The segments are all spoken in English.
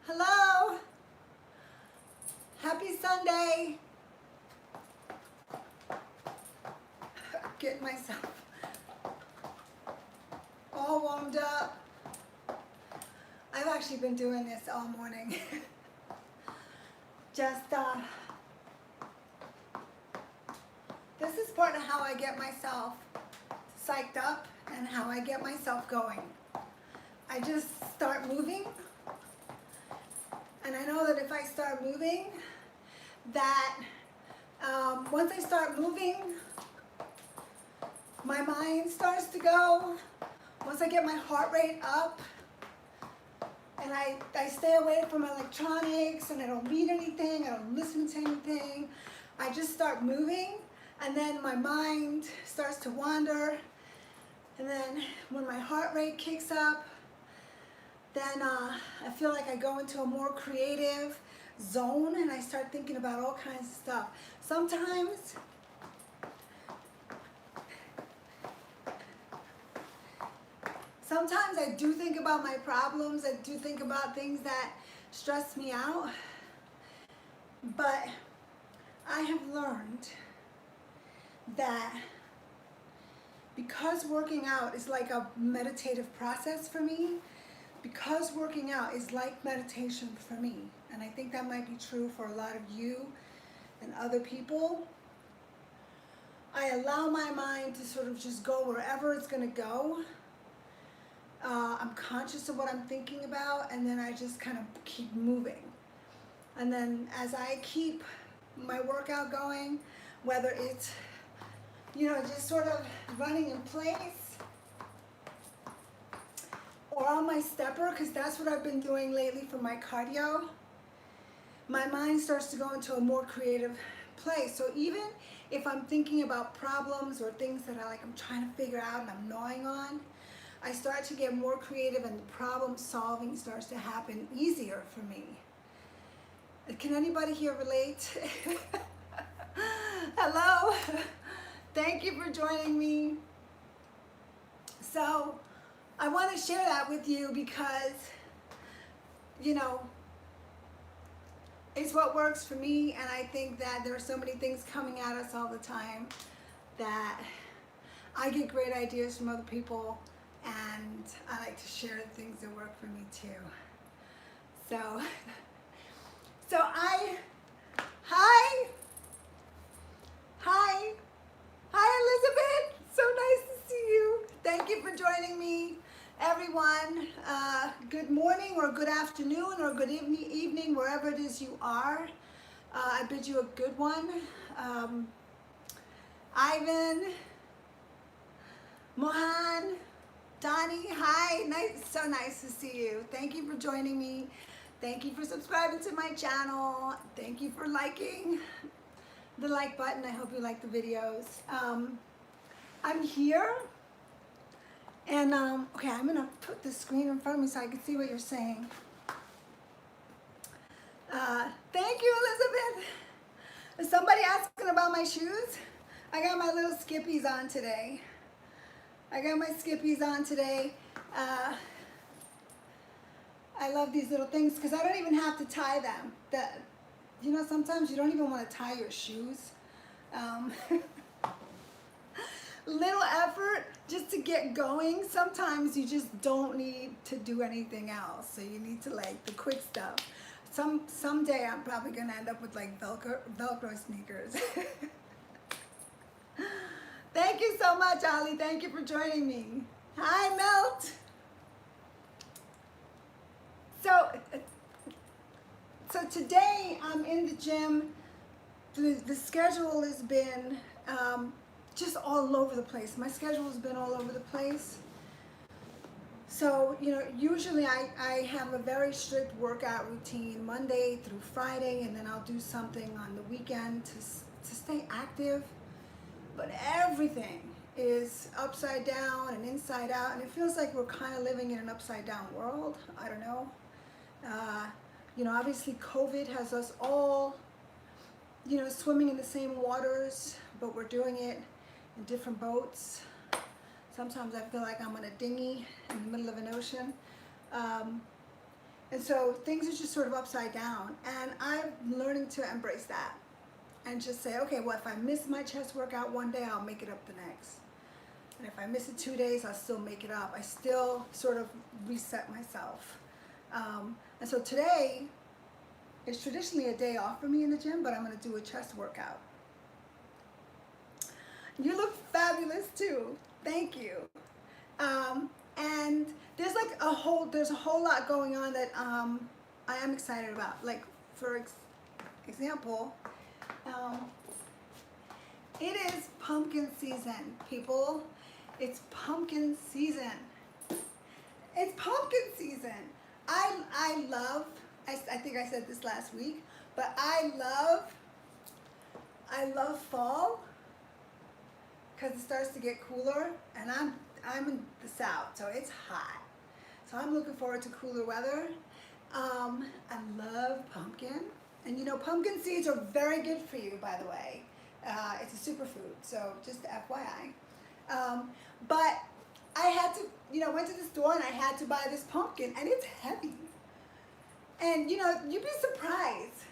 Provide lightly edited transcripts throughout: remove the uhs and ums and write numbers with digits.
Hello. Happy Sunday. Getting myself all warmed up. I've actually been doing this all morning. Just, this is part of how I get myself psyched up and how I get myself going. I just start moving. And I know that if I start moving, that once I start moving, my mind starts to go. Once I get my heart rate up, and I stay away from electronics, and I don't read anything, I don't listen to anything, I just start moving, and then my mind starts to wander, and then when my heart rate kicks up, then I feel like I go into a more creative zone and I start thinking about all kinds of stuff. Sometimes I do think about my problems. I do think about things that stress me out. But I have learned that because working out is like a meditative process for me, because working out is like meditation for me, and I think that might be true for a lot of you and other people, I allow my mind to sort of just go wherever it's going to go. I'm conscious of what I'm thinking about, and then I just kind of keep moving. And then as I keep my workout going, whether it's, just sort of running in place, or on my stepper, because that's what I've been doing lately for my cardio, my mind starts to go into a more creative place. So even if I'm thinking about problems or things that I'm trying to figure out and I'm gnawing on, I start to get more creative and the problem solving starts to happen easier for me. Can anybody here relate? Hello. Thank you for joining me. So I want to share that with you because, it's what works for me, and I think that there are so many things coming at us all the time that I get great ideas from other people, and I like to share the things that work for me too. So hi Elizabeth, so nice to see you. Thank you for joining me. Everyone, good morning or good afternoon or good evening, wherever it is you are. I bid you a good one. Ivan, Mohan, Donnie, hi, so nice to see you. Thank you for joining me. Thank you for subscribing to my channel. Thank you for liking the like button. I hope you like the videos. I'm here. And, okay, I'm going to put the screen in front of me so I can see what you're saying. Thank you, Elizabeth. Is somebody asking about my shoes? I got my little skippies on today. I love these little things because I don't even have to tie them. Sometimes you don't even want to tie your shoes. Little effort just to get going. Sometimes you just don't need to do anything else. So you need to the quick stuff. Someday I'm probably gonna end up with Velcro sneakers. Thank you so much, Ali. Thank you for joining me. Hi, Melt. So today I'm in the gym. The schedule has been just all over the place. My schedule has been all over the place. So, usually I have a very strict workout routine Monday through Friday, and then I'll do something on the weekend to stay active. But everything is upside down and inside out, and it feels like we're kind of living in an upside down world. I don't know. Obviously COVID has us all, swimming in the same waters, but we're doing it in different boats. Sometimes I feel like I'm on a dinghy in the middle of an ocean. And so things are just sort of upside down. And I'm learning to embrace that and just say, okay, well, if I miss my chest workout one day, I'll make it up the next. And if I miss it 2 days, I'll still make it up. I still sort of reset myself. And so today is traditionally a day off for me in the gym, but I'm going to do a chest workout. You look fabulous too. Thank you. And there's like a whole lot going on that I am excited about. Like for example, it is pumpkin season, people. It's pumpkin season. It's pumpkin season. I love, I think I said this last week, but I love fall because it starts to get cooler, and I'm in the south, so it's hot. So I'm looking forward to cooler weather. I love pumpkin, and you know, pumpkin seeds are very good for you, by the way. It's a superfood, so just FYI. But I had to, you know, went to the store and I had to buy this pumpkin, and it's heavy. And you know, you'd be surprised.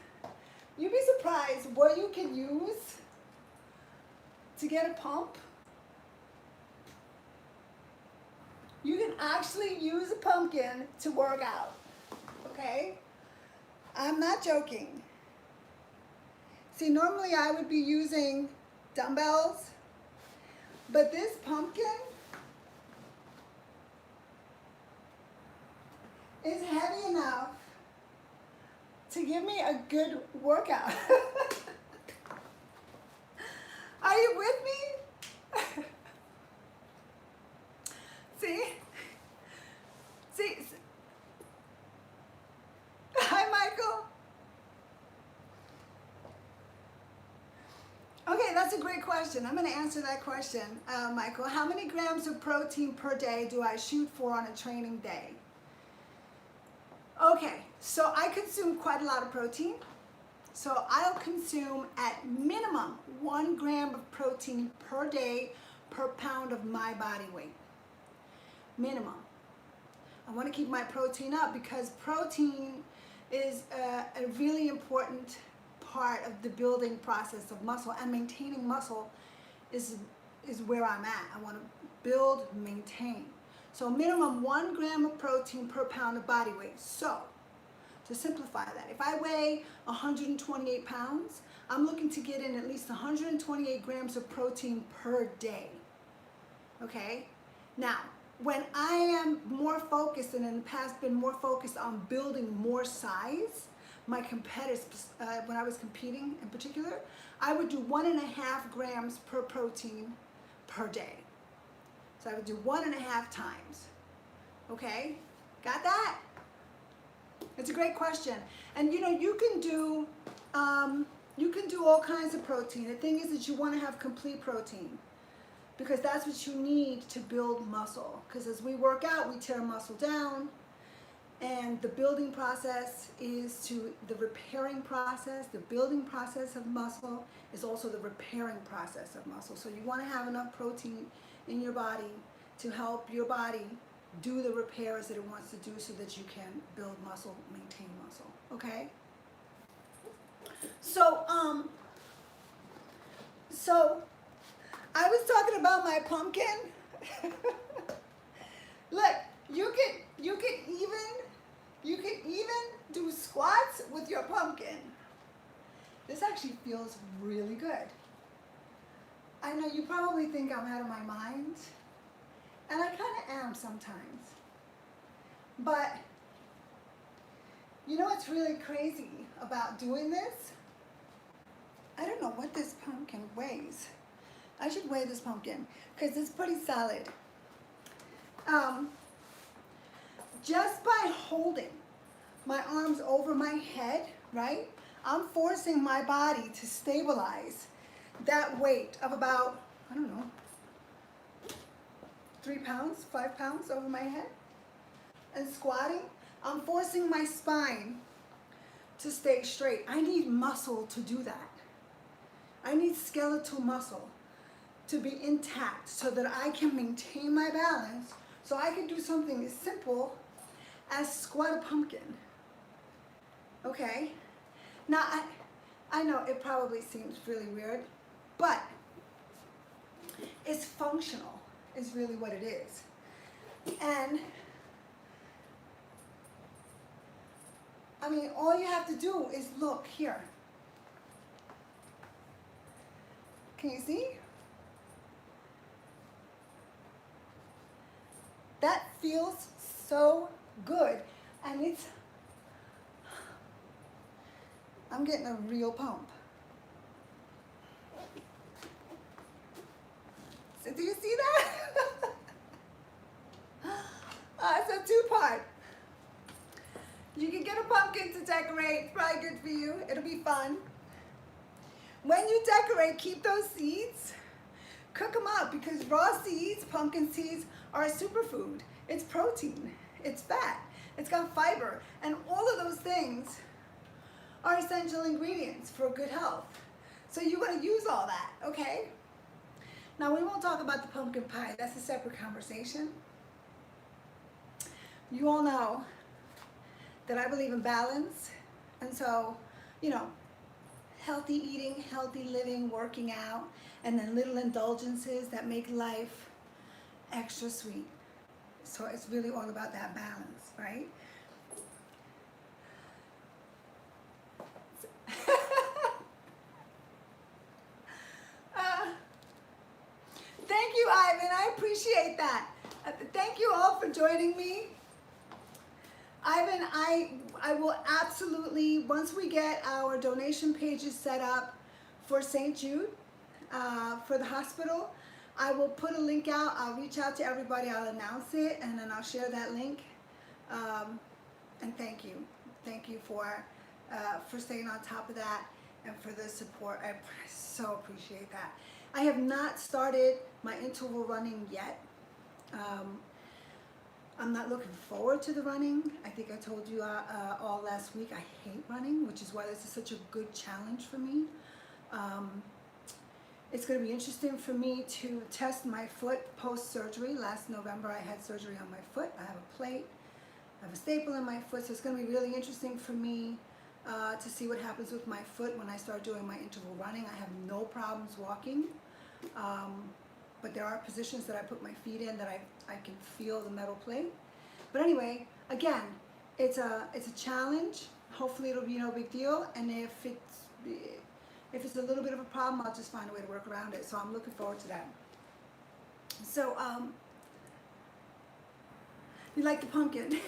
You'd be surprised what you can use to get a pump. You can actually use a pumpkin to work out, okay? I'm not joking. See, normally I would be using dumbbells, but this pumpkin is heavy enough to give me a good workout. Are you with me? See? Hi, Michael. Okay, that's a great question. I'm going to answer that question, Michael. How many grams of protein per day do I shoot for on a training day? Okay, so I consume quite a lot of protein. So I'll consume at minimum 1 gram of protein per day per pound of my body weight. Minimum. I want to keep my protein up because protein is a really important part of the building process of muscle, and maintaining muscle is where I'm at. I want to build, maintain. So minimum 1 gram of protein per pound of body weight. So to simplify that, if I weigh 128 pounds, I'm looking to get in at least 128 grams of protein per day. Okay? Now, when I am more focused, and in the past been more focused on building more size, my competitors, when I was competing in particular, I would do 1.5 grams per protein per day. So I would do 1.5 times. Okay? Got that? It's a great question. And you know, you can do all kinds of protein. The thing is that you want to have complete protein, because that's what you need to build muscle. Because as we work out, we tear muscle down, and the building process is the repairing process. The building process of muscle is also the repairing process of muscle. So you want to have enough protein in your body to help your body do the repairs that it wants to do, so that you can build muscle, maintain muscle. Okay? So I was talking about my pumpkin. Look, you can even do squats with your pumpkin. This actually feels really good. I know you probably think I'm out of my mind, and I kind of am sometimes. But you know what's really crazy about doing this? I don't know what this pumpkin weighs. I should weigh this pumpkin because it's pretty solid. Just by holding my arms over my head, right? I'm forcing my body to stabilize that weight of about, I don't know, 3 pounds, 5 pounds over my head. And squatting, I'm forcing my spine to stay straight. I need muscle to do that. I need skeletal muscle to be intact so that I can maintain my balance, so I can do something as simple as squat a pumpkin. Okay? Now, I know it probably seems really weird, but it's functional is really what it is. And I mean, all you have to do is look here. Can you see? That feels so good. And I'm getting a real pump. So do you see that? It's a two-part. You can get a pumpkin to decorate. It's probably good for you. It'll be fun. When you decorate, keep those seeds. Cook them up because raw seeds, pumpkin seeds, are a superfood. It's protein. It's fat. It's got fiber. And all of those things are essential ingredients for good health. So you want to use all that, okay? Now, we won't talk about the pumpkin pie. That's a separate conversation. You all know that I believe in balance. And so, you know, healthy eating, healthy living, working out, and then little indulgences that make life extra sweet. So it's really all about that balance, right? Thank you, Ivan. I appreciate that. Thank you all for joining me. Ivan, I will absolutely, once we get our donation pages set up for St. Jude, for the hospital, I will put a link out. I'll reach out to everybody. I'll announce it, and then I'll share that link. And thank you. Thank you for staying on top of that and for the support. I so appreciate that. I have not started my interval running yet. I'm not looking forward to the running. I think I told you all last week I hate running, which is why this is such a good challenge for me. It's going to be interesting for me to test my foot post-surgery. Last November I had surgery on my foot. I have a plate. I have a staple in my foot, so it's going to be really interesting for me to see what happens with my foot when I start doing my interval running. I have no problems walking. But there are positions that I put my feet in that I can feel the metal plate. But anyway, again, it's a challenge. Hopefully it'll be no big deal. And if it's a little bit of a problem, I'll just find a way to work around it. So I'm looking forward to that. So you like the pumpkin?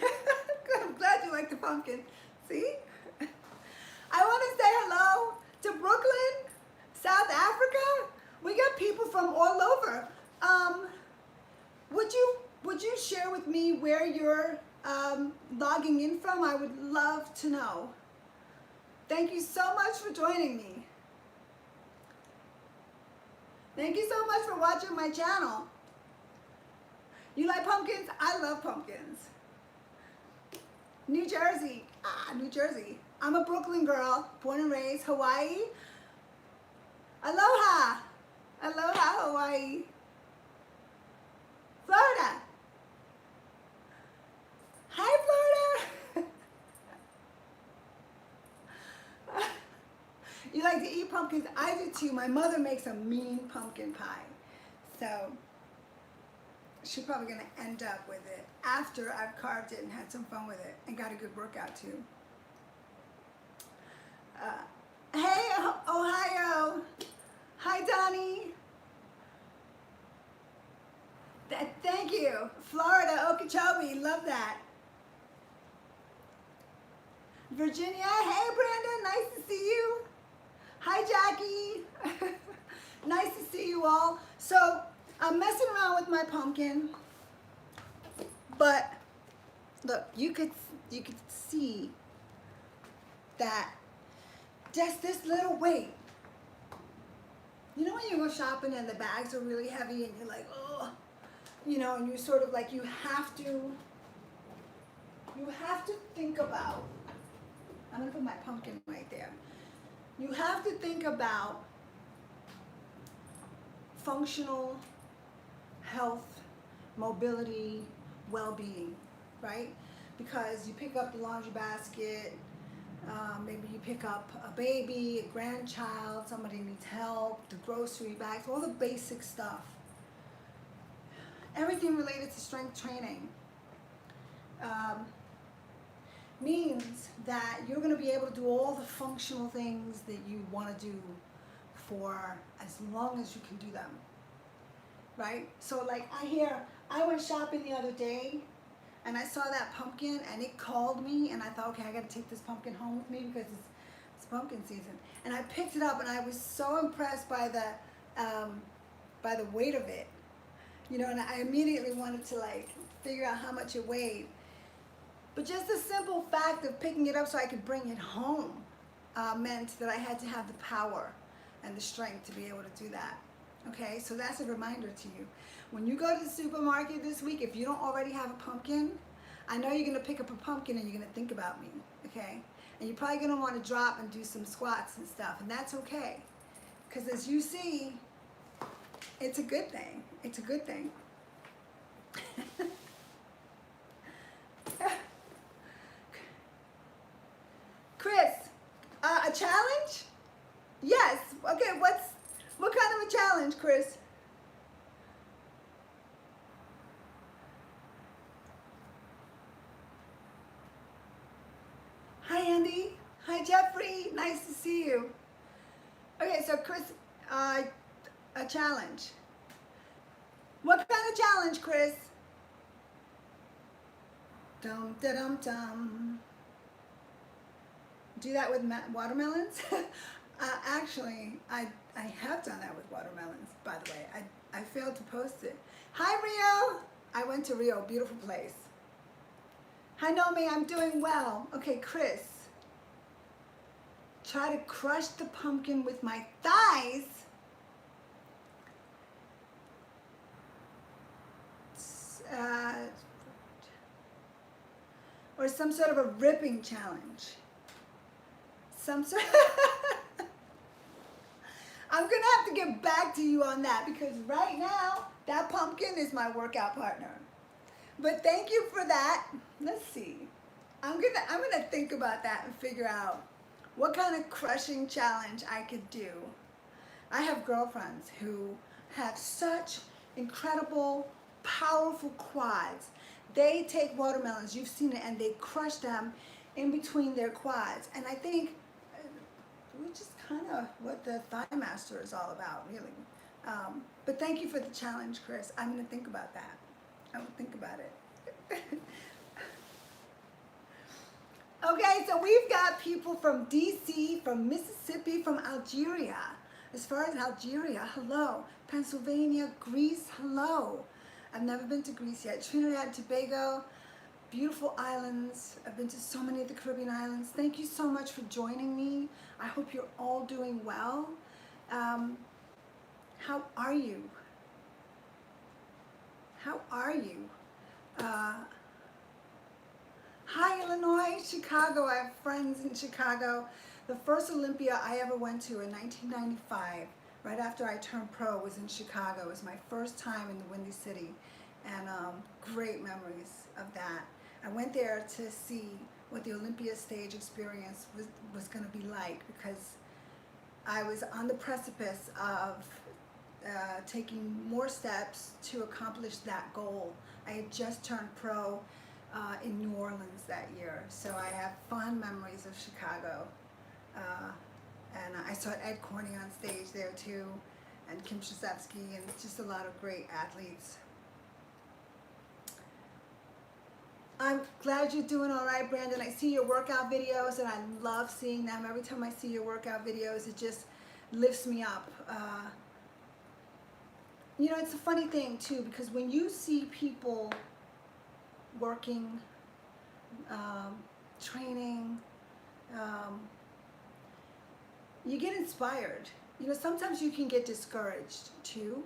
I'm glad you like the pumpkin. See? I want to say hello to Brooklyn, South Africa. We got people from all over. Would you share with me where you're logging in from? I would love to know. Thank you so much for joining me. Thank you so much for watching my channel. You like pumpkins? I love pumpkins. New Jersey. New Jersey. I'm a Brooklyn girl, born and raised. Hawaii. Aloha. Aloha, Hawaii. Florida. Hi, Florida. You like to eat pumpkins? I do too. My mother makes a mean pumpkin pie. So she's probably going to end up with it after I've carved it and had some fun with it and got a good workout too. Hey, Ohio. Hi, Donnie. Thank you. Florida, Okeechobee, love that. Virginia, hey, Brandon, nice to see you. Hi, Jackie. Nice to see you all. So I'm messing around with my pumpkin, but look, you could see that just this little weight. You know when you go shopping and the bags are really heavy and you're like, oh, you know, and you sort of like, you have to think about, I'm gonna put my pumpkin right there. You have to think about functional health, mobility, well-being, right? because you pick up the laundry basket, maybe you pick up a baby, a grandchild, somebody needs help, the grocery bags, all the basic stuff. Everything related to strength training means that you're going to be able to do all the functional things that you want to do for as long as you can do them, right? So like I went shopping the other day and I saw that pumpkin and it called me, and I thought, okay, I got to take this pumpkin home with me because it's pumpkin season. And I picked it up and I was so impressed by the weight of it, you know, and I immediately wanted to like figure out how much it weighed. But just the simple fact of picking it up so I could bring it home meant that I had to have the power and the strength to be able to do that. Okay, so that's a reminder to you. When you go to the supermarket this week, if you don't already have a pumpkin, I know you're gonna pick up a pumpkin and you're gonna think about me, okay? And you're probably gonna wanna drop and do some squats and stuff, and that's okay. Because as you see, it's a good thing. It's a good thing. Chris, a challenge? Yes. Okay, what kind of a challenge, Chris? Hi, Andy. Hi, Jeffrey. Nice to see you. Okay, so Chris, a challenge. What kind of challenge, Chris? Dum da dum dum. Do that with watermelons? Actually, I have done that with watermelons, by the way. I failed to post it. Hi, Rio. I went to Rio, beautiful place. Hi, Nomi, I'm doing well. Okay, Chris. Try to crush the pumpkin with my thighs. Or some sort of a ripping challenge. Some sort. I'm gonna have to get back to you on that because right now that pumpkin is my workout partner. But thank you for that. Let's see. I'm gonna think about that and figure out what kind of crushing challenge I could do. I have girlfriends who have such incredible, powerful quads. They take watermelons, you've seen it, and they crush them in between their quads. And I think which is kind of what the Thigh Master is all about, really. But thank you for the challenge, Chris. I'm going to think about that. I will think about it. Okay, so we've got people from DC, from Mississippi, from Algeria. As far as Algeria, hello. Pennsylvania, Greece, hello. I've never been to Greece yet. Trinidad, Tobago, beautiful islands. I've been to so many of the Caribbean islands. Thank you so much for joining me. I hope you're all doing well. How are you? How are you? Hi, Illinois, Chicago. I have friends in Chicago. The first Olympia I ever went to in 1995, right after I turned pro, was in Chicago. It was my first time in the Windy City, and great memories of that. I went there to see what the Olympia stage experience was going to be like, because I was on the precipice of taking more steps to accomplish that goal. I had just turned pro in New Orleans that year, so I have fond memories of Chicago. And I saw Ed Corney on stage there too, and Kim Krzyzewski, and just a lot of great athletes. I'm glad you're doing all right, Brandon. I see your workout videos, and I love seeing them. Every time I see your workout videos, it just lifts me up. You know, it's a funny thing too, because when you see people working, training, you get inspired. You know, sometimes you can get discouraged too.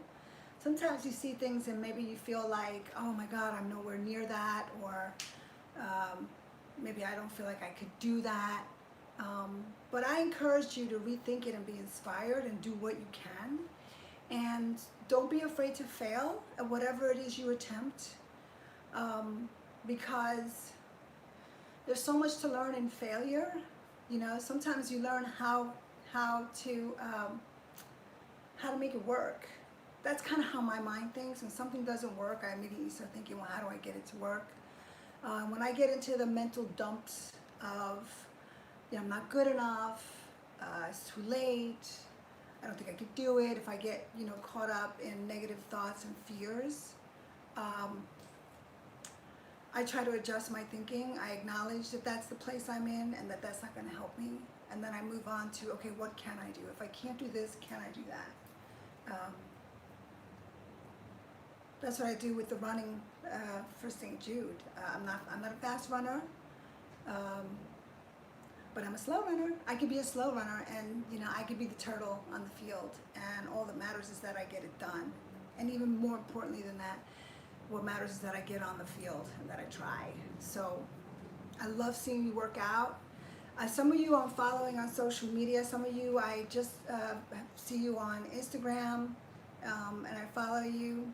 Sometimes you see things and maybe you feel like, oh my God, I'm nowhere near that, or maybe I don't feel like I could do that. But I encourage you to rethink it and be inspired and do what you can. And don't be afraid to fail at whatever it is you attempt, because there's so much to learn in failure. You know, sometimes you learn how to make it work. That's kind of how my mind thinks. When something doesn't work, I immediately start thinking, well, how do I get it to work? When I get into the mental dumps of, you know, I'm not good enough, it's too late, I don't think I could do it, if I get, you know, caught up in negative thoughts and fears, I try to adjust my thinking. I acknowledge that that's the place I'm in and that that's not going to help me. And then I move on to, okay, what can I do? If I can't do this, can I do that? That's what I do with the running for St. Jude. I'm not a fast runner, but I'm a slow runner. I can be a slow runner, and you know, I can be the turtle on the field. And all that matters is that I get it done. And even more importantly than that, what matters is that I get on the field and that I try. So I love seeing you work out. Some of you I'm following on social media. Some of you I just see you on Instagram, and I follow you.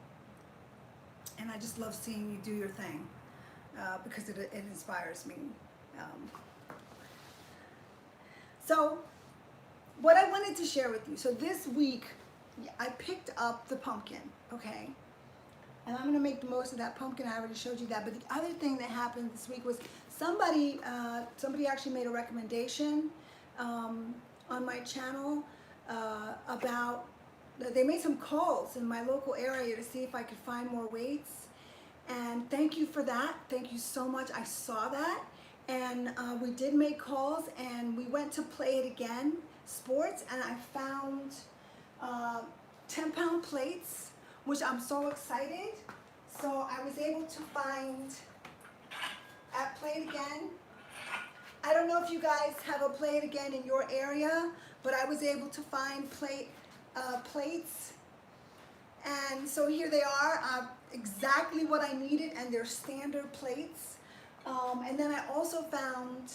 And I just love seeing you do your thing because it inspires me. So what I wanted to share with you. So this week I picked up the pumpkin, okay? And I'm going to make the most of that pumpkin. I already showed you that. But the other thing that happened this week was somebody actually made a recommendation on my channel about, they made some calls in my local area to see if I could find more weights. And thank you for that. Thank you so much. I saw that. And we did make calls, and we went to Play It Again Sports, and I found 10-pound plates, which I'm so excited. So I was able to find at Play It Again. I don't know if you guys have a Play It Again in your area, but I was able to find plates. And so here they are, exactly what I needed, and they're standard plates. And then I also found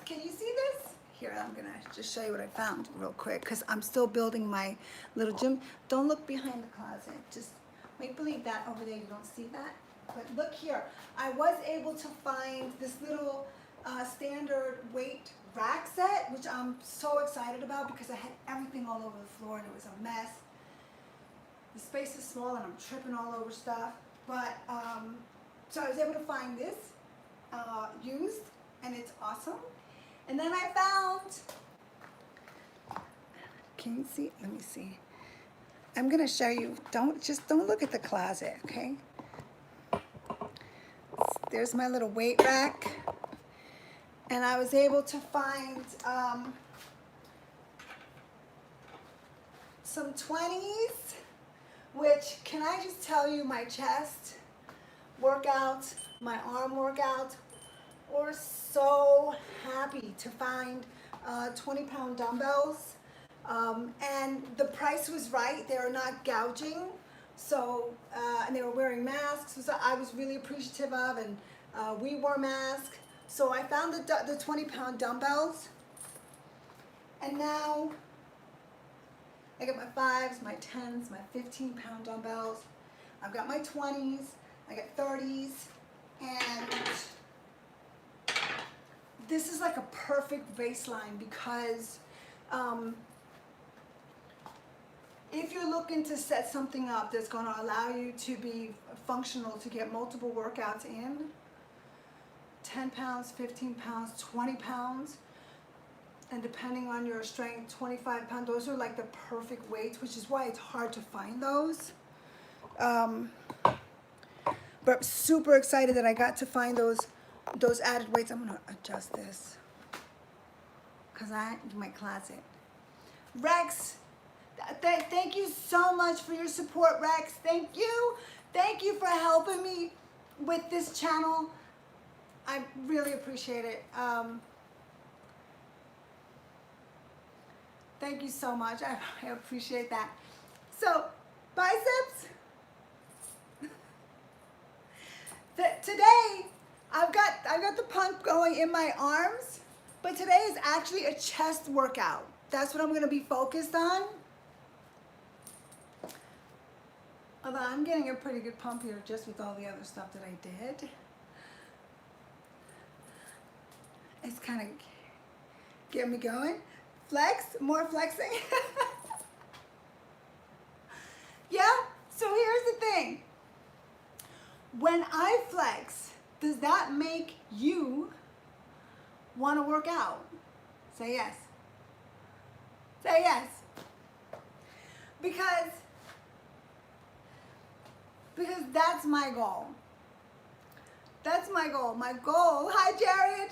can you see this? Here, I'm gonna just show you what I found real quick, because I'm still building my little gym. Don't look behind the closet. Just make believe that over there you don't see that. But look here. I was able to find this little standard weight rack set, which I'm so excited about because I had everything all over the floor and it was a mess. The space is small and I'm tripping all over stuff. But, so I was able to find this used, and it's awesome. And then I found, can you see? Let me see. I'm gonna show you, don't look at the closet, okay? There's my little weight rack. And I was able to find some 20s, which, can I just tell you, my chest workout, my arm workout, we're so happy to find 20-pound dumbbells. And the price was right. They were not gouging. So, and they were wearing masks, so I was really appreciative of, and we wore masks. So I found the 20-pound dumbbells, and now I got my 5s, my 10s, my 15-pound dumbbells. I've got my 20s, I got 30s, and this is like a perfect baseline because if you're looking to set something up that's going to allow you to be functional, to get multiple workouts in, 10 pounds, 15 pounds, 20 pounds, and depending on your strength, 25 pounds, those are like the perfect weights, which is why it's hard to find those. But I'm super excited that I got to find those added weights. I'm going to adjust this because I do my closet. Rex, thank you so much for your support, Rex. Thank you. Thank you for helping me with this channel. I really appreciate it. Thank you so much. I appreciate that. So, biceps. Today, I've got the pump going in my arms, but today is actually a chest workout. That's what I'm going to be focused on. Hold on, Well, I'm getting a pretty good pump here just with all the other stuff that I did. It's kind of getting me going. Flex, more flexing. Yeah, so here's the thing. When I flex, does that make you want to work out? Say yes. Say yes. Because that's my goal. That's my goal. My goal, hi Jared.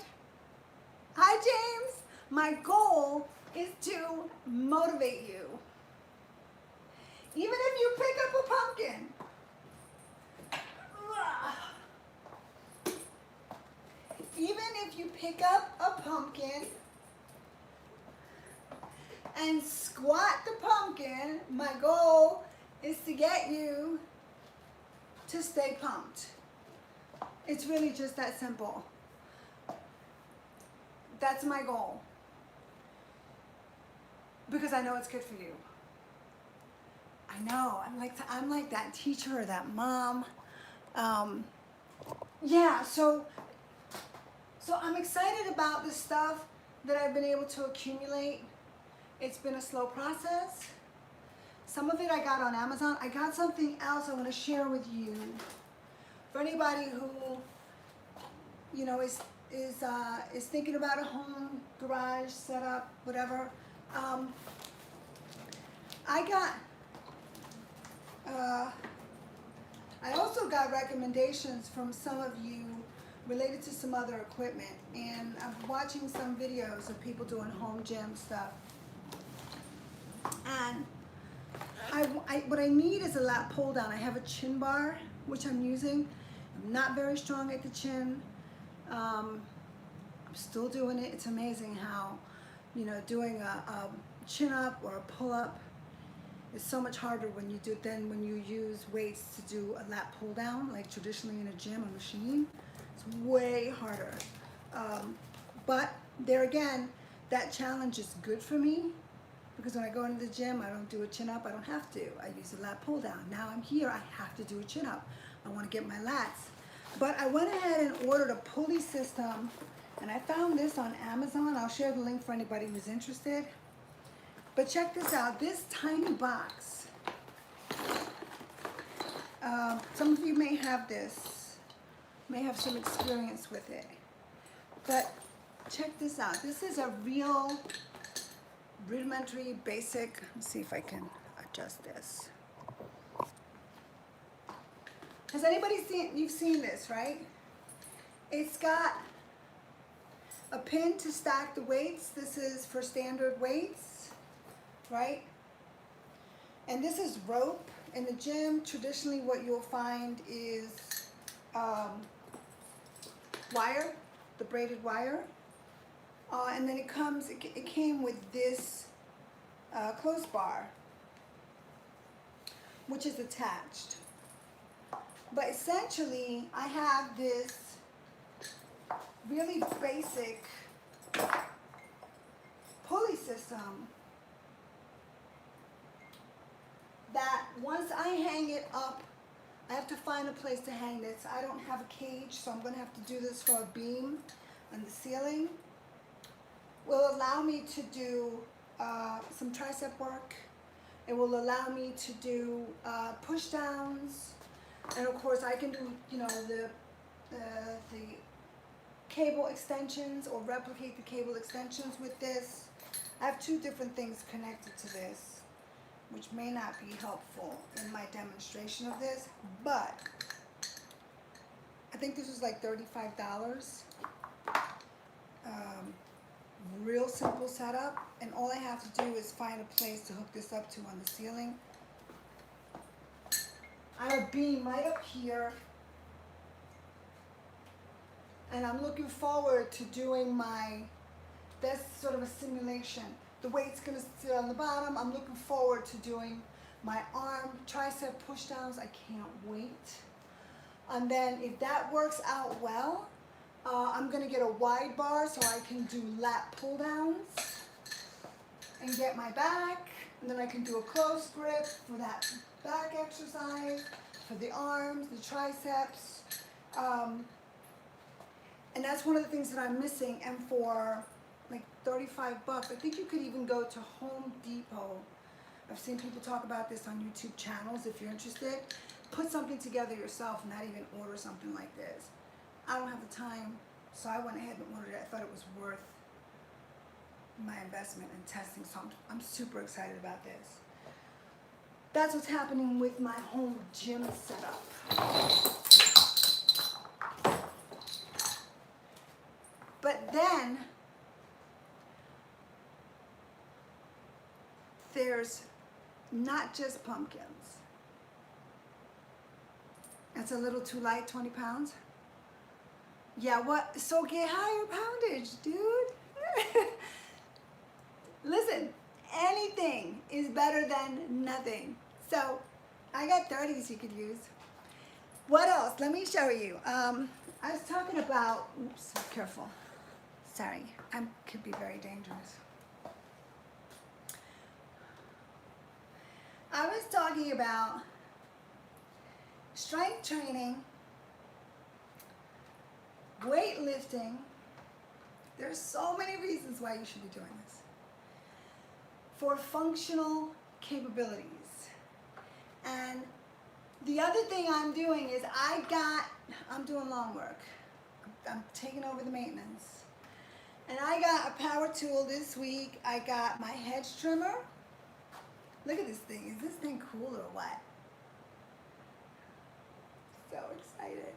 Hi James. My goal is to motivate you. Even if you pick up a pumpkin. Even if you pick up a pumpkin and squat the pumpkin, my goal is to get you to stay pumped. It's really just that simple. That's my goal. Because I know it's good for you. I know, I'm like that teacher or that mom. Yeah, so I'm excited about the stuff that I've been able to accumulate. It's been a slow process. Some of it I got on Amazon. I got something else I want to share with you. For anybody who, you know, is thinking about a home, garage, setup, whatever. I also got recommendations from some of you related to some other equipment, and I'm watching some videos of people doing home gym stuff. And what I need is a lat pull down. I have a chin bar, which I'm using. I'm not very strong at the chin. I'm still doing it. It's amazing how, you know, doing a chin up or a pull up is so much harder when you do than when you use weights to do a lat pull down, like traditionally in a gym, a machine. It's way harder. But there again, that challenge is good for me because when I go into the gym, I don't do a chin up. I don't have to. I use a lat pull down. Now I'm here. I have to do a chin up. I want to get my lats. But I went ahead and ordered a pulley system, and I found this on Amazon. I'll share the link for anybody who's interested. But check this out. This tiny box. Some of you may have this, may have some experience with it. But check this out. This is a real rudimentary, basic. Let's see if I can adjust this. Has anybody seen, you've seen this, right? It's got a pin to stack the weights. This is for standard weights, right? And this is rope. In the gym, traditionally what you'll find is wire, the braided wire. And then it came with this clothes bar, which is attached. But essentially, I have this really basic pulley system that once I hang it up, I have to find a place to hang this. I don't have a cage, so I'm going to have to do this for a beam on the ceiling. Will allow me to do some tricep work. It will allow me to do push downs. And of course I can do, you know, the cable extensions or replicate the cable extensions with this. I have two different things connected to this, which may not be helpful in my demonstration of this, but I think this was like $35. Real simple setup, and all I have to do is find a place to hook this up to on the ceiling. I have a beam right up here, and I'm looking forward to doing that's sort of a simulation. The weight's gonna sit on the bottom. I'm looking forward to doing my arm tricep push downs. I can't wait. And then if that works out well, I'm gonna get a wide bar so I can do lat pull downs and get my back And then I can do a close grip for that back exercise, for the arms, the triceps. And that's one of the things that I'm missing. And for like 35 bucks, I think you could even go to Home Depot. I've seen people talk about this on YouTube channels. If you're interested, put something together yourself, not even order something like this. I don't have the time, so I went ahead and ordered it. I thought it was worth my investment in testing, so I'm super excited about this. That's what's happening with my home gym setup. But then there's not just pumpkins. That's a little too light, 20 pounds. Yeah, what? So get higher poundage, dude. Listen, anything is better than nothing. So I got 30s you could use. What else? Let me show you. I was talking about, oops, careful. Sorry, I could be very dangerous. I was talking about strength training, weightlifting. There's so many reasons why you should be doing this. For functional capabilities. And the other thing I'm doing is I'm doing lawn work. I'm taking over the maintenance. And I got a power tool this week. I got my Hedge trimmer. Look at this thing. Is this thing cool or what? So excited.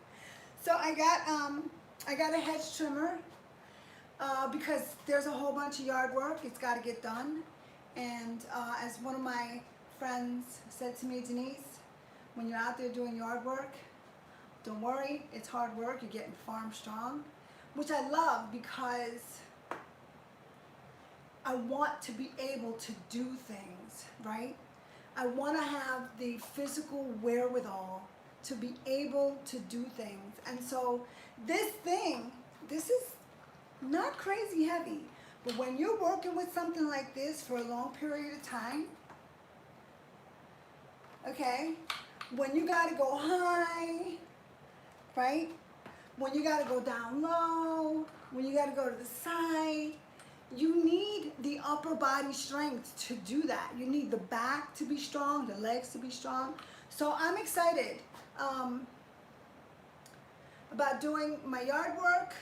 So I got a Hedge trimmer because there's a whole bunch of yard work. It's got to get done. And as one of my friends said to me, Denise, when you're out there doing yard work, don't worry, it's hard work. You're getting farm strong, which I love because I want to be able to do things, right? I want to have the physical wherewithal to be able to do things. And so this is not crazy heavy, but when you're working with something like this for a long period of time, okay, when you got to go high, right? When you got to go down low, when you got to go to the side, you need the upper body strength to do that. You need the back to be strong, the legs to be strong. So I'm excited about doing my yard work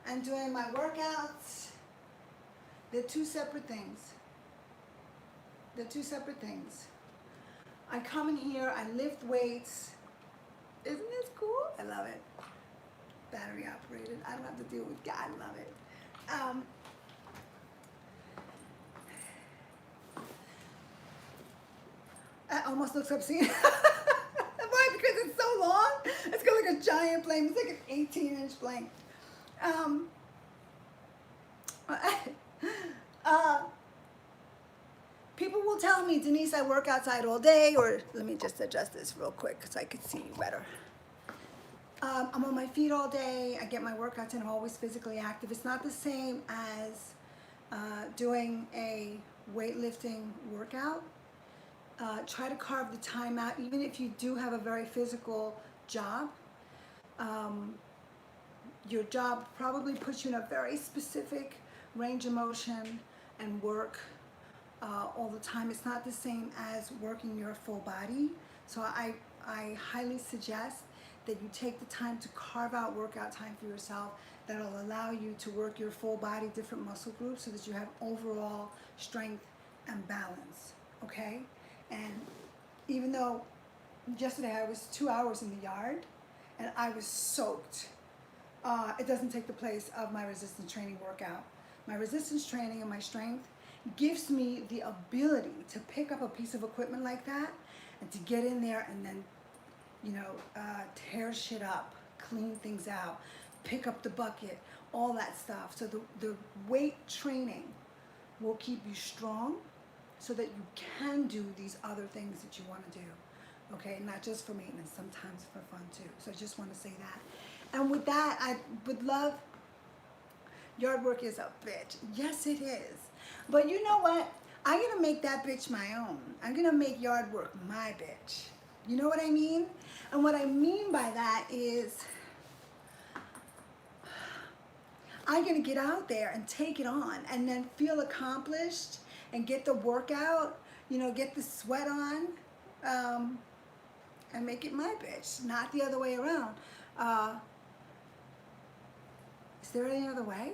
and doing my workouts. They're two separate things. They're two separate things. I come in here, I lift weights. Isn't this cool? I love it. Battery operated. I don't have to deal with God. I love it. That almost looks obscene. Why? Because it's so long. It's got like a giant flame. It's like an 18-inch flame. People will tell me, Denise, I work outside all day, or let me just adjust this real quick so I can see you better. I'm on my feet all day. I get my workouts in. I'm always physically active. It's not the same as doing a weightlifting workout. Try to carve the time out, even if you do have a very physical job. Your job probably puts you in a very specific range of motion and work all the time. It's not the same as working your full body. So I highly suggest that you take the time to carve out workout time for yourself that'll allow you to work your full body, different muscle groups, so that you have overall strength and balance, okay? And even though yesterday I was 2 hours in the yard and I was soaked, it doesn't take the place of my resistance training workout. My resistance training and my strength gives me the ability to pick up a piece of equipment like that and to get in there and then, you know, tear shit up, clean things out, pick up the bucket, all that stuff. So the weight training will keep you strong so that you can do these other things that you want to do. Okay, not just for maintenance, sometimes for fun too. So I just want to say that. And with that, I would love, yard work is a bitch. Yes, it is. But you know what? I'm gonna make that bitch my own. I'm gonna make yard work my bitch. You know what I mean? And what I mean by that is I'm gonna get out there and take it on and then feel accomplished and get the workout, you know, get the sweat on, and make it my bitch, not the other way around. Is there any other way?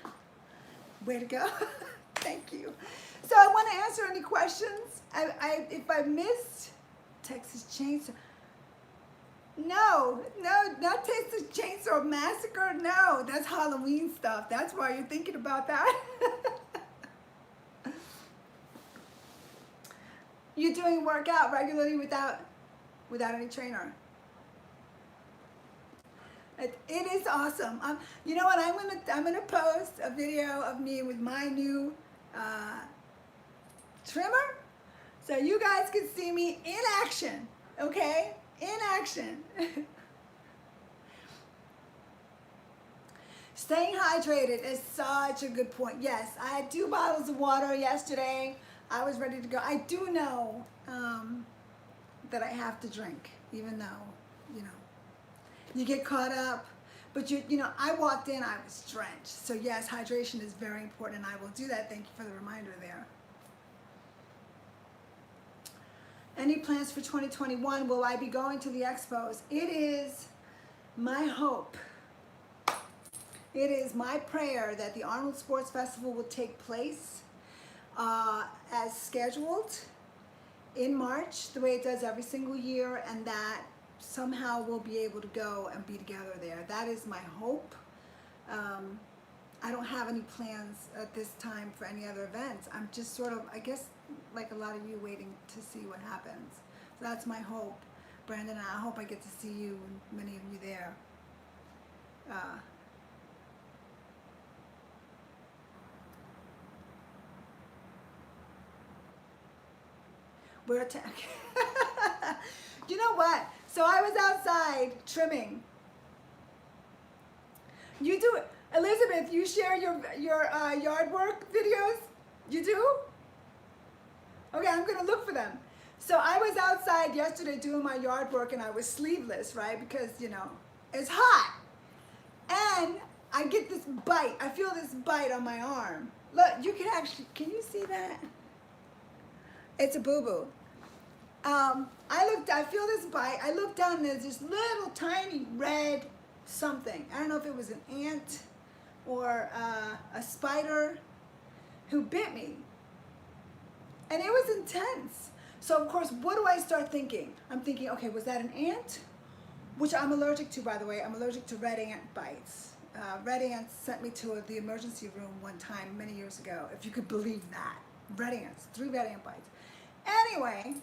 Yeah. Way to go. Thank you. So I want to answer any questions. If I missed Texas Chainsaw, no, not Texas Chainsaw Massacre. No, that's Halloween stuff. That's why you're thinking about that. You're doing workout regularly without any trainer. It is awesome. You know what? I'm gonna post a video of me with my new trimmer, so you guys can see me in action. Okay, in action. Staying hydrated is such a good point. Yes, I had 2 bottles of water yesterday. I was ready to go. I do know that I have to drink, even though, you know, you get caught up. But you know, I walked in, I was drenched. So yes, hydration is very important, and I will do that. Thank you for the reminder there. Any plans for 2021? Will I be going to the expos? It is my hope. It is my prayer that the Arnold Sports Festival will take place as scheduled in March, the way it does every single year, and that somehow we'll be able to go and be together there. That is my hope. I don't have any plans at this time for any other events. I'm just sort of, I guess, like a lot of you, waiting to see what happens. So that's my hope, Brandon. I hope I get to see you and many of you there. We're attacking. You know what? So I was outside trimming. You do it, Elizabeth. You share your yard work videos. You do? Okay, I'm gonna look for them. So I was outside yesterday doing my yard work, and I was sleeveless, right? Because you know it's hot, and I get this bite. I feel this bite on my arm. Look, you can actually. Can you see that? It's a boo-boo. I feel this bite. I look down and there's this little tiny red something. I don't know if it was an ant or a spider who bit me. And it was intense. So of course, what do I start thinking? I'm thinking, okay, was that an ant? Which I'm allergic to, by the way. I'm allergic to red ant bites. Red ants sent me to the emergency room one time many years ago, if you could believe that. Red ants, 3 red ant bites. Anyway,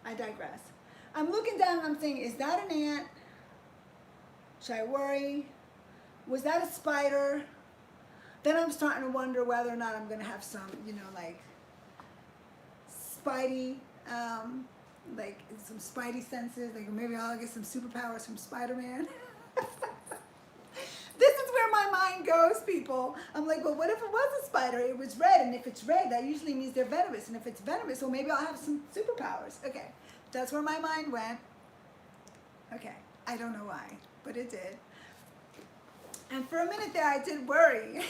I digress. I'm looking down and I'm thinking, is that an ant? Should I worry? Was that a spider? Then I'm starting to wonder whether or not I'm gonna have some, you know, like spidey, like some spidey senses, like maybe I'll get some superpowers from Spider-Man. This is where my mind goes, people. I'm like, well, what if it was a spider? It was red, and if it's red, that usually means they're venomous. And if it's venomous, well, maybe I'll have some superpowers. Okay, that's where my mind went. Okay, I don't know why, but it did. And for a minute there, I did worry.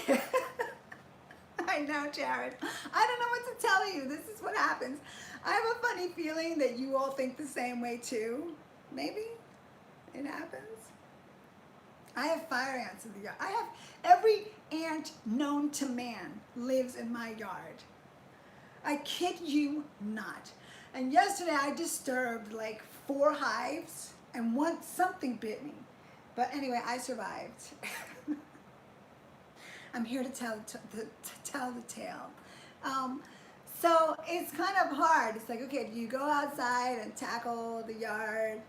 I know, Jared. I don't know what to tell you. This is what happens. I have a funny feeling that you all think the same way too. Maybe it happens. I have fire ants in the yard. I have every ant known to man lives in my yard. I kid you not. And yesterday I disturbed like 4 hives, and something bit me. But anyway, I survived. I'm here to tell the tale. So it's kind of hard. It's like, okay, do you go outside and tackle the yard?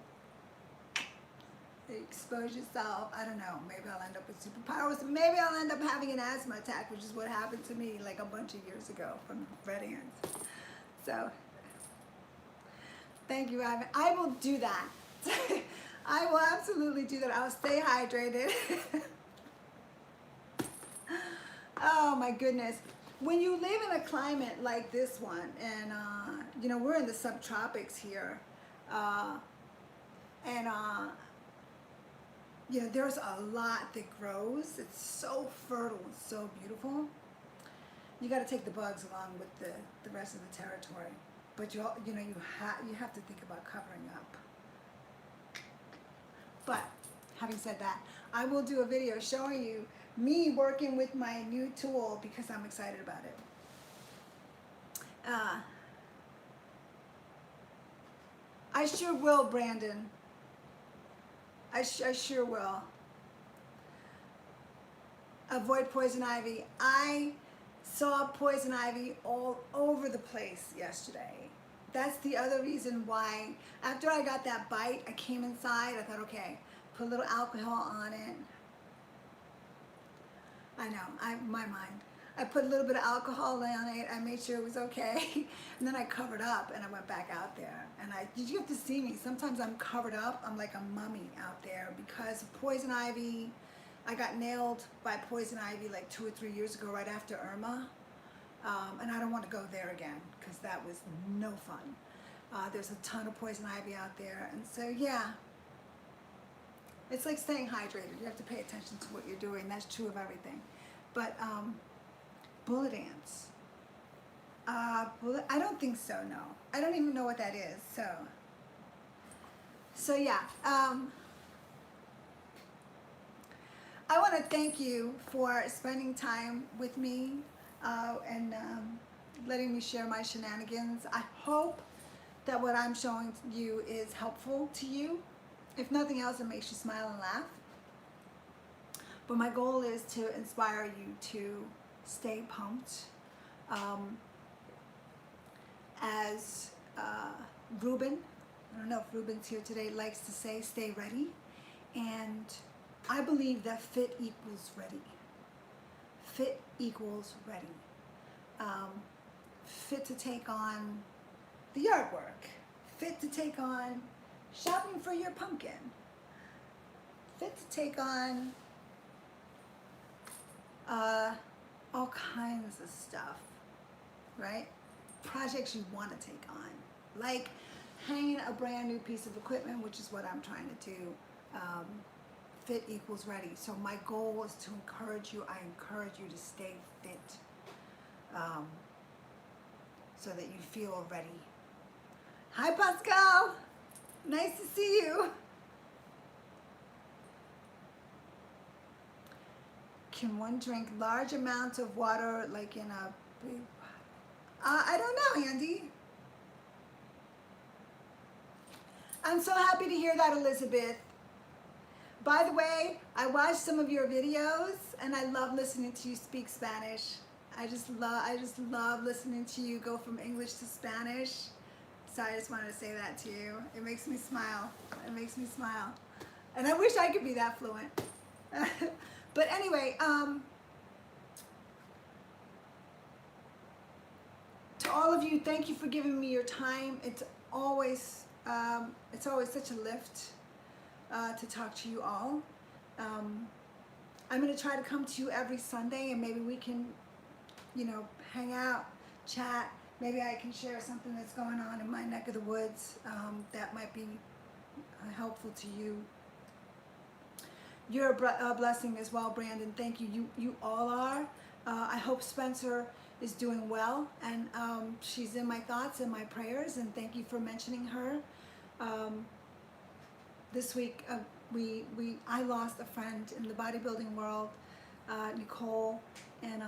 Expose yourself. I don't know. Maybe I'll end up with superpowers. Maybe I'll end up having an asthma attack, which is what happened to me like a bunch of years ago from red ants. So, thank you, Ivan. I will do that. I will absolutely do that. I'll stay hydrated. Oh my goodness. when you live in a climate like this one, and you know, we're in the subtropics here, and you know, there's a lot that grows. It's so fertile and so beautiful. You got to take the bugs along with the rest of the territory, but you know, you have to think about covering up. But having said that, I will do a video showing you me working with my new tool because I'm excited about it. I sure will, Brandon. I sure will. Avoid poison ivy. I saw poison ivy all over the place yesterday. That's the other reason why, after I got that bite, I came inside, I thought, okay, put a little alcohol on it. I know, my mind. I put a little bit of alcohol on it, I made sure it was okay, and then I covered up and I went back out there. And did you have to see me? Sometimes I'm covered up, I'm like a mummy out there because of poison ivy. I got nailed by poison ivy like 2 or 3 years ago right after Irma. And I don't want to go there again because that was no fun. There's a ton of poison ivy out there, and so yeah, it's like staying hydrated. You have to pay attention to what you're doing. That's true of everything. But bullet ants. I don't think so. No, I don't even know what that is. So yeah. I want to thank you for spending time with me. And letting me share my shenanigans. I hope that what I'm showing you is helpful to you. If nothing else, it makes you smile and laugh. But my goal is to inspire you to stay pumped. As Ruben, I don't know if Ruben's here today, likes to say, stay ready. And I believe that fit equals ready. Fit equals ready. Fit to take on the yard work. Fit to take on shopping for your pumpkin. Fit to take on all kinds of stuff, right? Projects you want to take on. Like hanging a brand new piece of equipment, which is what I'm trying to do. Fit equals ready. So my goal is to encourage you. I encourage you to stay fit, so that you feel ready. Hi, Pascal. Nice to see you. Can one drink large amounts of water, like in a big? I don't know, Andy. I'm so happy to hear that, Elizabeth. By the way, I watched some of your videos and I love listening to you speak Spanish. I just love listening to you go from English to Spanish. So I just wanted to say that to you. It makes me smile. It makes me smile. And I wish I could be that fluent. But anyway, to all of you, thank you for giving me your time. It's always such a lift to talk to you all. I'm going to try to come to you every Sunday, and maybe we can, you know, hang out, chat. Maybe I can share something that's going on in my neck of the woods that might be helpful to you. You're a blessing as well, Brandon. Thank you. You all are. I hope Spencer is doing well, and she's in my thoughts and my prayers, and thank you for mentioning her. This week, I lost a friend in the bodybuilding world, Nicole, and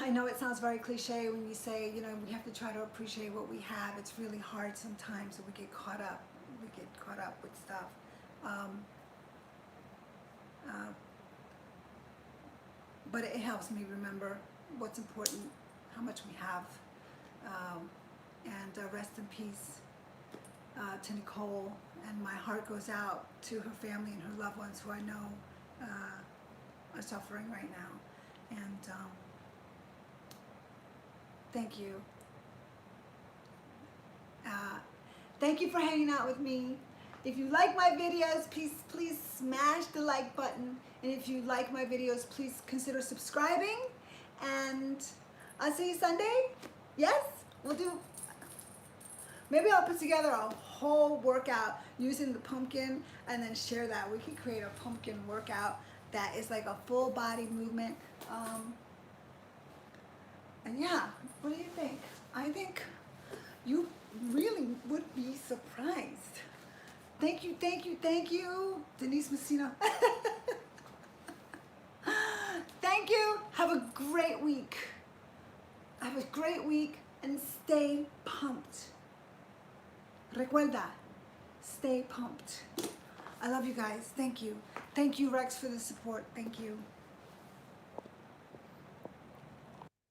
I know it sounds very cliche when you say, you know, we have to try to appreciate what we have. It's really hard sometimes, so we get caught up. We get caught up with stuff. But it helps me remember what's important, how much we have, and rest in peace to Nicole. And my heart goes out to her family and her loved ones who I know are suffering right now. And thank you. Thank you for hanging out with me. If you like my videos, please smash the like button. And if you like my videos, please consider subscribing. And I'll see you Sunday. Yes? We'll do, maybe I'll put together a whole workout using the pumpkin and then share that. We could create a pumpkin workout that is like a full body movement. And yeah, what do you think? I think you really would be surprised. Thank you, Denise Masino. Thank you. Have a great week. Have a great week and stay pumped. Recuerda, stay pumped. I love you guys. Thank you. Thank you, Rex, for the support. Thank you.